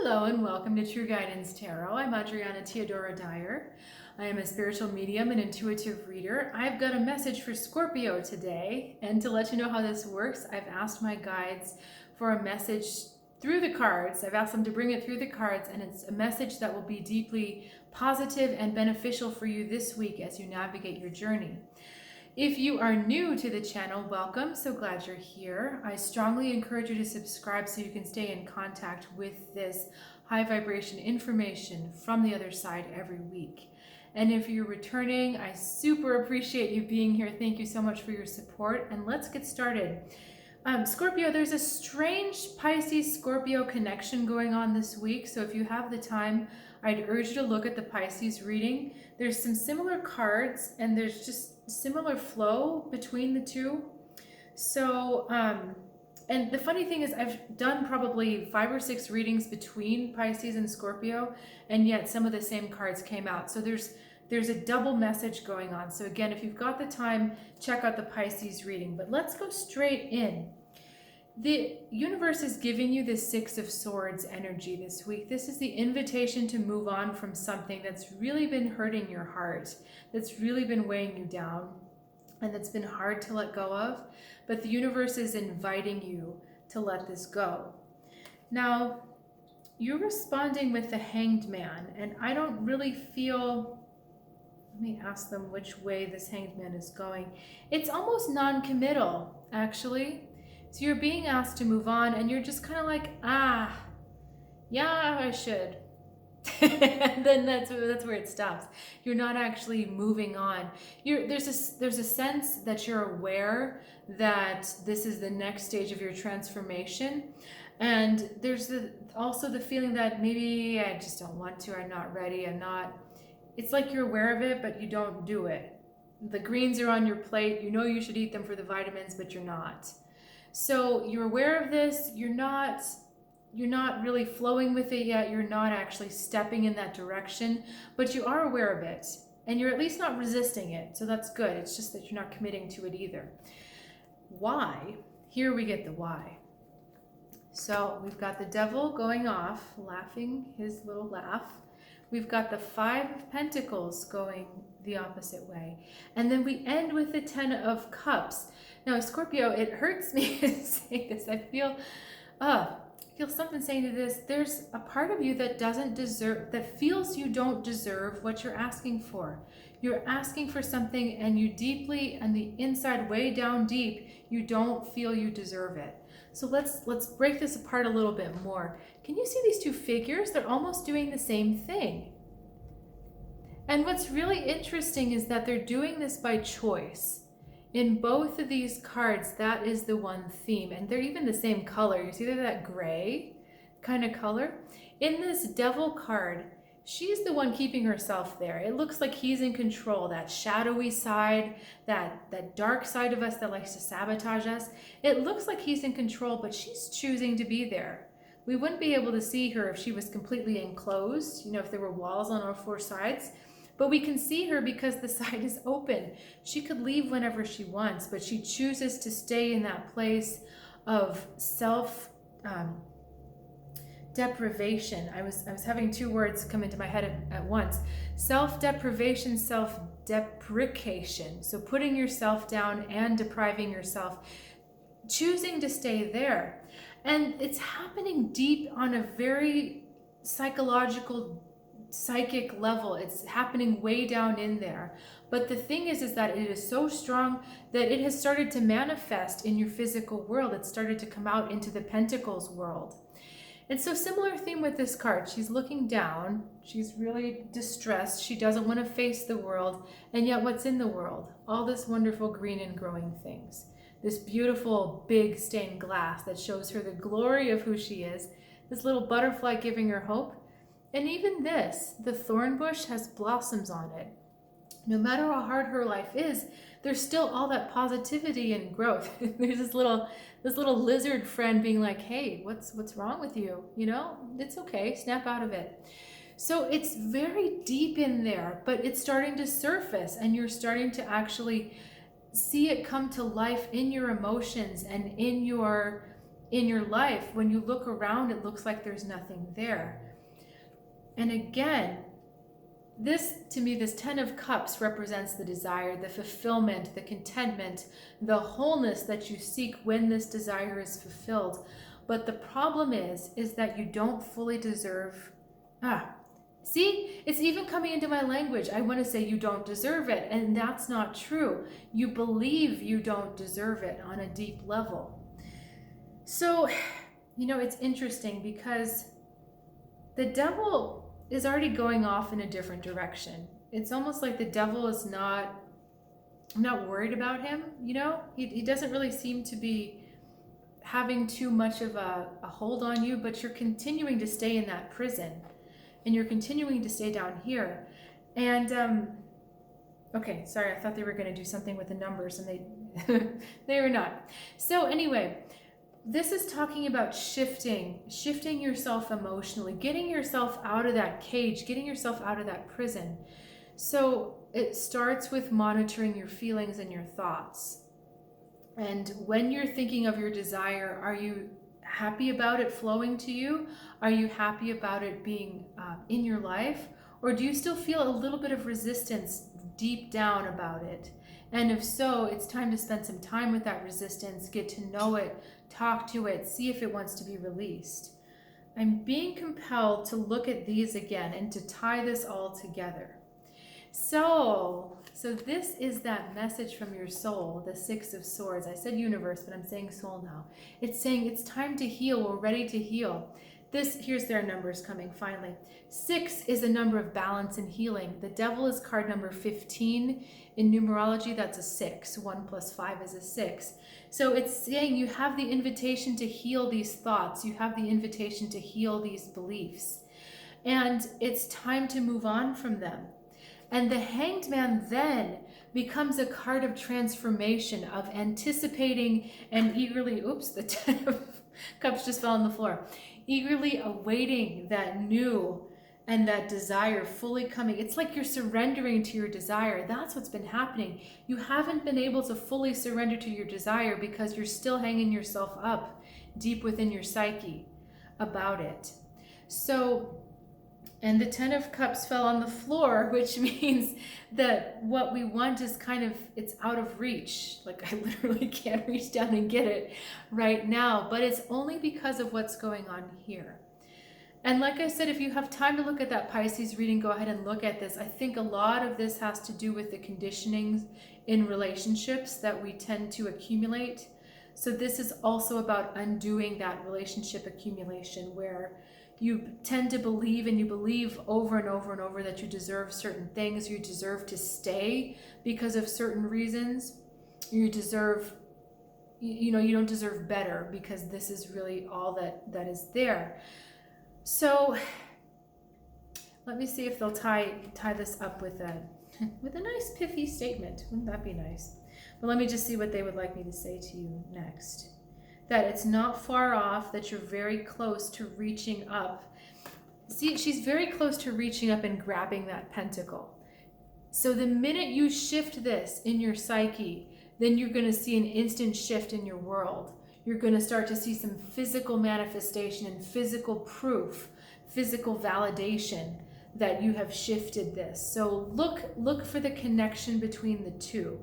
Hello and welcome to True Guidance Tarot. I'm Adriana Teodoro-Dier. I am a spiritual medium and intuitive reader. I've got a message for Scorpio today, and to let you know how this works, I've asked my guides for a message through the cards. I've asked them to bring it through the cards, and it's a message that will be deeply positive and beneficial for you this week as you navigate your journey. If you are new to the channel, welcome. So glad you're here. I strongly encourage you to subscribe so you can stay in contact with this high vibration information from the other side every week. And if you're returning, I super appreciate you being here. Thank you so much for your support. And let's get started. Scorpio, there's a strange Pisces-Scorpio connection going on this week. So if you have the time, I'd urge you to look at the Pisces reading. There's some similar cards and there's just similar flow between the two. So, and the funny thing is I've done probably 5 or 6 readings between Pisces and Scorpio, and yet some of the same cards came out. So there's a double message going on. So again, if you've got the time, check out the Pisces reading. But let's go straight in. The universe is giving you the 6 of Swords energy this week. This is the invitation to move on from something that's really been hurting your heart, that's really been weighing you down, and that's been hard to let go of. But the universe is inviting you to let this go. Now, you're responding with the Hanged Man, and I don't really feel... Let me ask them which way this Hanged Man is going. It's almost non-committal, actually. So you're being asked to move on and you're just kind of like, yeah, I should. And then that's where it stops. You're not actually moving on. There's a sense that you're aware that this is the next stage of your transformation. And there's also the feeling that maybe I just don't want to, I'm not ready, it's like you're aware of it, but you don't do it. The greens are on your plate. You know you should eat them for the vitamins, but you're not. So you're aware of this, you're not really flowing with it yet, you're not actually stepping in that direction, but you are aware of it, and you're at least not resisting it, so that's good. It's just that you're not committing to it either. Why? Here we get the why. So we've got the Devil going off, laughing his little laugh. We've got the 5 of Pentacles going the opposite way. And then we end with the 10 of Cups. Now, Scorpio, it hurts me to say this. I feel something saying to this. There's a part of you that doesn't deserve, that feels you don't deserve what you're asking for. You're asking for something and you deeply, on the inside, way down deep, you don't feel you deserve it. So let's break this apart a little bit more. Can you see these 2 figures? They're almost doing the same thing. And what's really interesting is that they're doing this by choice. In both of these cards, that is the one theme. And they're even the same color. You see they're that gray kind of color. In this Devil card, she's the one keeping herself there. It looks like he's in control, that shadowy side, that dark side of us that likes to sabotage us. It looks like he's in control, but she's choosing to be there. We wouldn't be able to see her if she was completely enclosed, if there were walls on all 4 sides. But we can see her because the side is open. She could leave whenever she wants, but she chooses to stay in that place of self-deprivation. I was having 2 words come into my head at once. Self-deprivation, self-deprecation. So putting yourself down and depriving yourself, choosing to stay there. And it's happening deep on a very psychic level. It's happening way down in there. But the thing is that it is so strong that it has started to manifest in your physical world. It started to come out into the Pentacles world. And so similar theme with this card. She's looking down. She's really distressed. She doesn't want to face the world. And yet what's in the world? All this wonderful green and growing things. This beautiful big stained glass that shows her the glory of who she is. This little butterfly giving her hope. And even this, the thorn bush has blossoms on it. No matter how hard her life is, there's still all that positivity and growth. There's this little lizard friend being like, hey, what's wrong with you? It's okay, snap out of it. So it's very deep in there, but it's starting to surface and you're starting to actually see it come to life in your emotions and in your in your life, when you look around, it looks like there's nothing there. And again, this, to me, this 10 of Cups represents the desire, the fulfillment, the contentment, the wholeness that you seek when this desire is fulfilled. But the problem is that you don't fully deserve. See, it's even coming into my language. I want to say you don't deserve it, and that's not true. You believe you don't deserve it on a deep level. So, it's interesting because the devil is already going off in a different direction. It's almost like the devil is not, I'm not worried about him, he doesn't really seem to be having too much of a hold on you, but you're continuing to stay in that prison and you're continuing to stay down here. And okay, sorry, I thought they were going to do something with the numbers and they were not. So anyway, this is talking about shifting yourself emotionally, getting yourself out of that cage, getting yourself out of that prison. So it starts with monitoring your feelings and your thoughts. And when you're thinking of your desire, are you happy about it flowing to you? Are you happy about it being in your life? Or do you still feel a little bit of resistance deep down about it? And if so, it's time to spend some time with that resistance, get to know it, talk to it, see if it wants to be released. I'm being compelled to look at these again and to tie this all together. So this is that message from your soul, the 6 of Swords. I said universe, but I'm saying soul now. It's saying it's time to heal. We're ready to heal. Here's their numbers coming finally. 6 is a number of balance and healing. The devil is card number 15. In numerology, that's a 6. 1 + 5 is a 6. So it's saying you have the invitation to heal these thoughts. You have the invitation to heal these beliefs. And it's time to move on from them. And the Hanged Man then becomes a card of transformation, of anticipating and eagerly, the 10 of Cups just fell on the floor, eagerly awaiting that new and that desire fully coming. It's like you're surrendering to your desire. That's what's been happening. You haven't been able to fully surrender to your desire because you're still hanging yourself up deep within your psyche about it. So, and the 10 of Cups fell on the floor, which means that what we want is it's out of reach. Like I literally can't reach down and get it right now, but it's only because of what's going on here. And like I said, if you have time to look at that Pisces reading, go ahead and look at this. I think a lot of this has to do with the conditionings in relationships that we tend to accumulate. So this is also about undoing that relationship accumulation where you tend to believe, and you believe over and over and over, that you deserve certain things, you deserve to stay because of certain reasons, you deserve, you don't deserve better because this is really all that is there. So let me see if they'll tie this up with a nice pithy statement. Wouldn't that be nice? But let me just see what they would like me to say to you next. That it's not far off, that you're very close to reaching up. See, she's very close to reaching up and grabbing that pentacle. So the minute you shift this in your psyche, then you're going to see an instant shift in your world. You're going to start to see some physical manifestation and physical proof, physical validation that you have shifted this. So look for the connection between the two.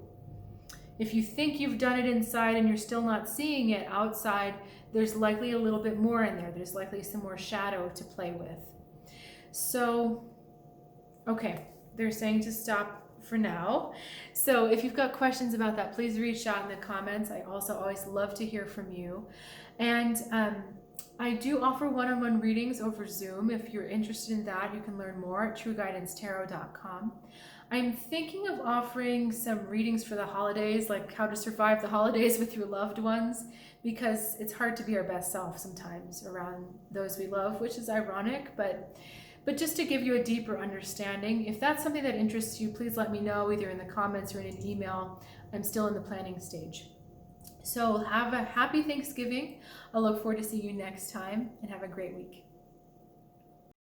If you think you've done it inside and you're still not seeing it outside, there's likely a little bit more in there. There's likely some more shadow to play with. So, okay, they're saying to stop for now. So if you've got questions about that, please reach out in the comments. I also always love to hear from you. And I do offer one-on-one readings over Zoom. If you're interested in that, you can learn more at trueguidancetarot.com. I'm thinking of offering some readings for the holidays, like how to survive the holidays with your loved ones, because it's hard to be our best self sometimes around those we love, which is ironic, but just to give you a deeper understanding. If that's something that interests you, please let me know either in the comments or in an email. I'm still in the planning stage. So have a happy Thanksgiving. I'll look forward to seeing you next time, and have a great week.